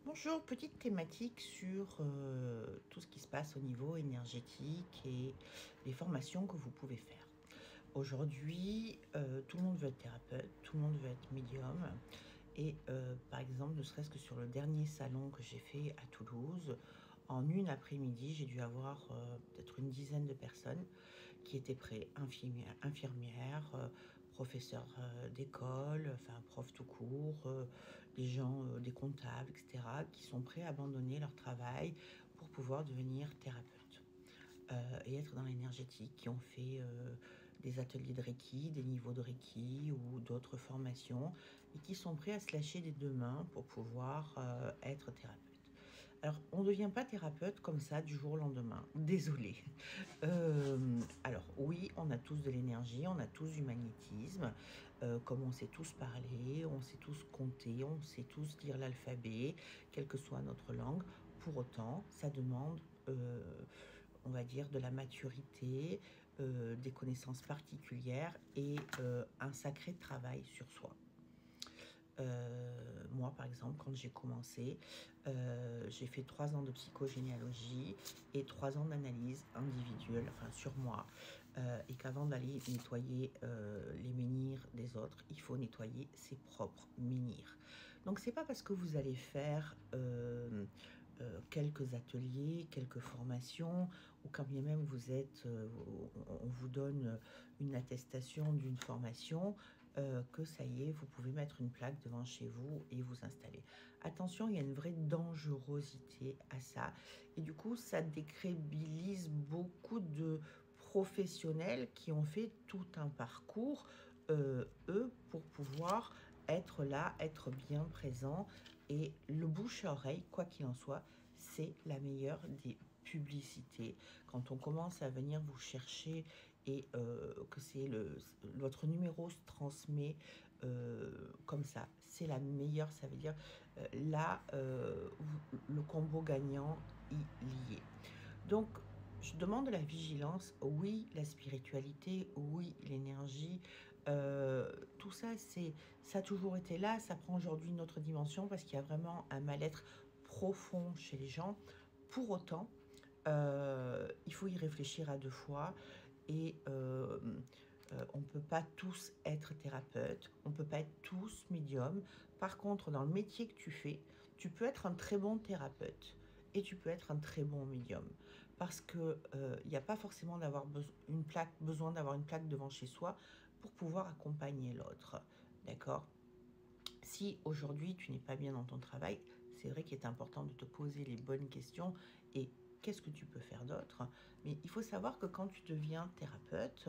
Bonjour, petite thématique sur tout ce qui se passe au niveau énergétique et les formations que vous pouvez faire. Aujourd'hui, tout le monde veut être thérapeute, tout le monde veut être médium. Et par exemple, ne serait-ce que sur le dernier salon que j'ai fait à Toulouse, en une après-midi, j'ai dû avoir peut-être une dizaine de personnes qui étaient prêts, infirmières, professeurs d'école, enfin profs tout court, des gens, des comptables, etc., qui sont prêts à abandonner leur travail pour pouvoir devenir thérapeutes et être dans l'énergétique, qui ont fait des ateliers de Reiki, des niveaux de Reiki ou d'autres formations, et qui sont prêts à se lâcher des deux mains pour pouvoir être thérapeute. Alors, on ne devient pas thérapeute comme ça du jour au lendemain. Désolée. Alors, oui, on a tous de l'énergie, on a tous du magnétisme, comme on sait tous parler, on sait tous compter, on sait tous lire l'alphabet, quelle que soit notre langue. Pour autant, ça demande, on va dire, de la maturité, des connaissances particulières et un sacré travail sur soi. Moi, par exemple, quand j'ai commencé, j'ai fait 3 ans de psychogénéalogie et 3 ans d'analyse individuelle, enfin sur moi, et qu'avant d'aller nettoyer les menhirs des autres, il faut nettoyer ses propres menhirs. Donc, c'est pas parce que vous allez faire quelques ateliers, quelques formations, ou quand bien même vous êtes, on vous donne une attestation d'une formation, que ça y est, vous pouvez mettre une plaque devant chez vous et vous installer. Attention, il y a une vraie dangerosité à ça. Et du coup, ça décrédibilise beaucoup de professionnels qui ont fait tout un parcours, eux, pour pouvoir être là, être bien présent. Et le bouche à oreille, quoi qu'il en soit, c'est la meilleure des publicités. Quand on commence à venir vous chercher et que votre numéro se transmet comme ça, c'est la meilleure, ça veut dire là, le combo gagnant, il y est. Donc, je demande de la vigilance, oui, la spiritualité, oui, l'énergie, tout ça, ça a toujours été là, ça prend aujourd'hui une autre dimension parce qu'il y a vraiment un mal-être profond chez les gens. Pour autant, il faut y réfléchir à deux fois et on ne peut pas tous être thérapeute, on ne peut pas être tous médium. Par contre, dans le métier que tu fais, tu peux être un très bon thérapeute et tu peux être un très bon médium. Parce que il n'y a pas forcément besoin d'avoir une plaque devant chez soi pour pouvoir accompagner l'autre. D'accord? Si aujourd'hui tu n'es pas bien dans ton travail, c'est vrai qu'il est important de te poser les bonnes questions et qu'est-ce que tu peux faire d'autre. Mais il faut savoir que quand tu deviens thérapeute,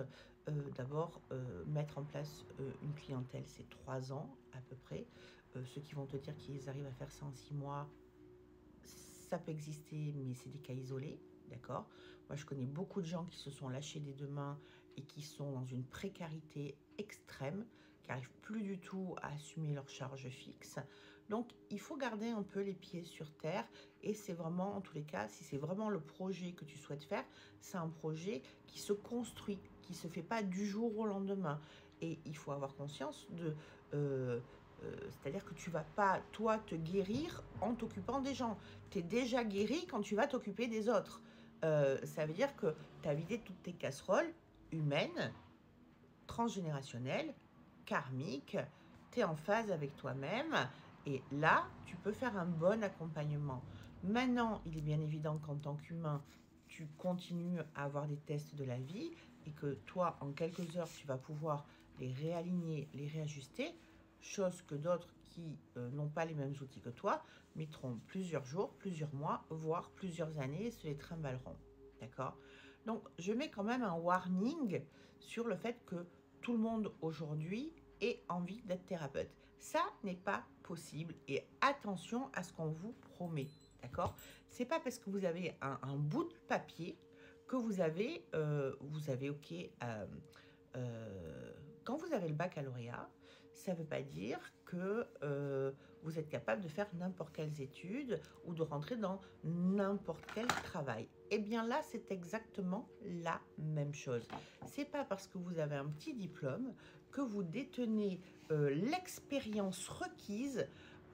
d'abord mettre en place une clientèle, c'est 3 ans à peu près. Ceux qui vont te dire qu'ils arrivent à faire ça en 6 mois, ça peut exister, mais c'est des cas isolés, d'accord? Moi, je connais beaucoup de gens qui se sont lâchés des deux mains et qui sont dans une précarité extrême, qui n'arrivent plus du tout à assumer leurs charges fixes. Donc, il faut garder un peu les pieds sur terre et c'est vraiment, en tous les cas, si c'est vraiment le projet que tu souhaites faire, c'est un projet qui se construit, qui ne se fait pas du jour au lendemain. Et il faut avoir conscience c'est-à-dire que tu vas pas, toi, te guérir en t'occupant des gens. Tu es déjà guéri quand tu vas t'occuper des autres. Ça veut dire que tu as vidé toutes tes casseroles humaines, transgénérationnelles, karmiques, tu es en phase avec toi-même, et là, tu peux faire un bon accompagnement. Maintenant, il est bien évident qu'en tant qu'humain, tu continues à avoir des tests de la vie, et que toi, en quelques heures, tu vas pouvoir les réaligner, les réajuster, chose que d'autres qui n'ont pas les mêmes outils que toi mettront plusieurs jours, plusieurs mois, voire plusieurs années et se les trimballeront. D'accord? Donc, je mets quand même un warning sur le fait que tout le monde aujourd'hui ait envie d'être thérapeute. Ça n'est pas possible et attention à ce qu'on vous promet. D'accord? C'est pas parce que vous avez un bout de papier que vous avez ok, quand vous avez le baccalauréat, ça ne veut pas dire que vous êtes capable de faire n'importe quelles études ou de rentrer dans n'importe quel travail. Eh bien là, c'est exactement la même chose. C'est pas parce que vous avez un petit diplôme que vous détenez l'expérience requise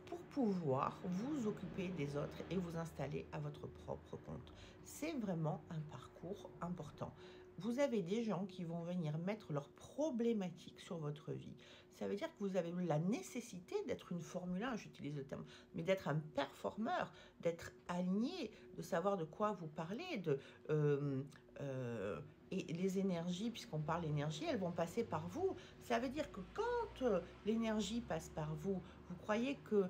pour pouvoir vous occuper des autres et vous installer à votre propre compte. C'est vraiment un parcours important. Vous avez des gens qui vont venir mettre leurs problématiques sur votre vie. Ça veut dire que vous avez la nécessité d'être une Formule 1, j'utilise le terme, mais d'être un performeur, d'être aligné, de savoir de quoi vous parlez, euh, euh, et les énergies, puisqu'on parle d'énergie, elles vont passer par vous. Ça veut dire que quand l'énergie passe par vous, vous croyez que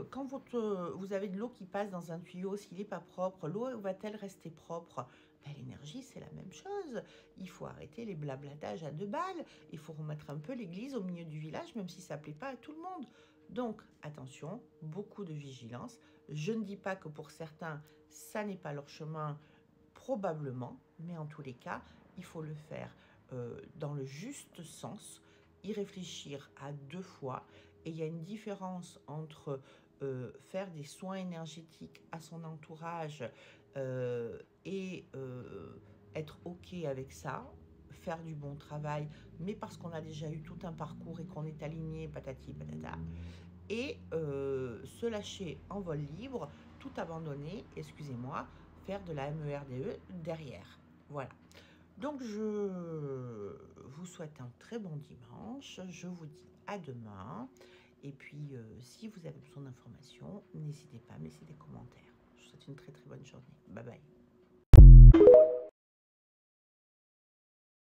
quand vous avez de l'eau qui passe dans un tuyau, s'il n'est pas propre, l'eau va-t-elle rester propre? Ben, l'énergie, c'est la même chose. Il faut arrêter les blablatages à 2 balles. Il faut remettre un peu l'église au milieu du village, même si ça ne plaît pas à tout le monde. Donc, attention, beaucoup de vigilance. Je ne dis pas que pour certains, ça n'est pas leur chemin, probablement, mais en tous les cas, il faut le faire dans le juste sens, y réfléchir à 2 fois. Et il y a une différence entre faire des soins énergétiques à son entourage et être OK avec ça, faire du bon travail, mais parce qu'on a déjà eu tout un parcours et qu'on est aligné, patati patata, et se lâcher en vol libre, tout abandonner, excusez-moi, faire de la MERDE derrière. Voilà. Donc je vous souhaite un très bon dimanche, je vous dis à demain, et puis si vous avez besoin d'informations, n'hésitez pas à me laisser des commentaires. Je vous souhaite une très très bonne journée. Bye bye.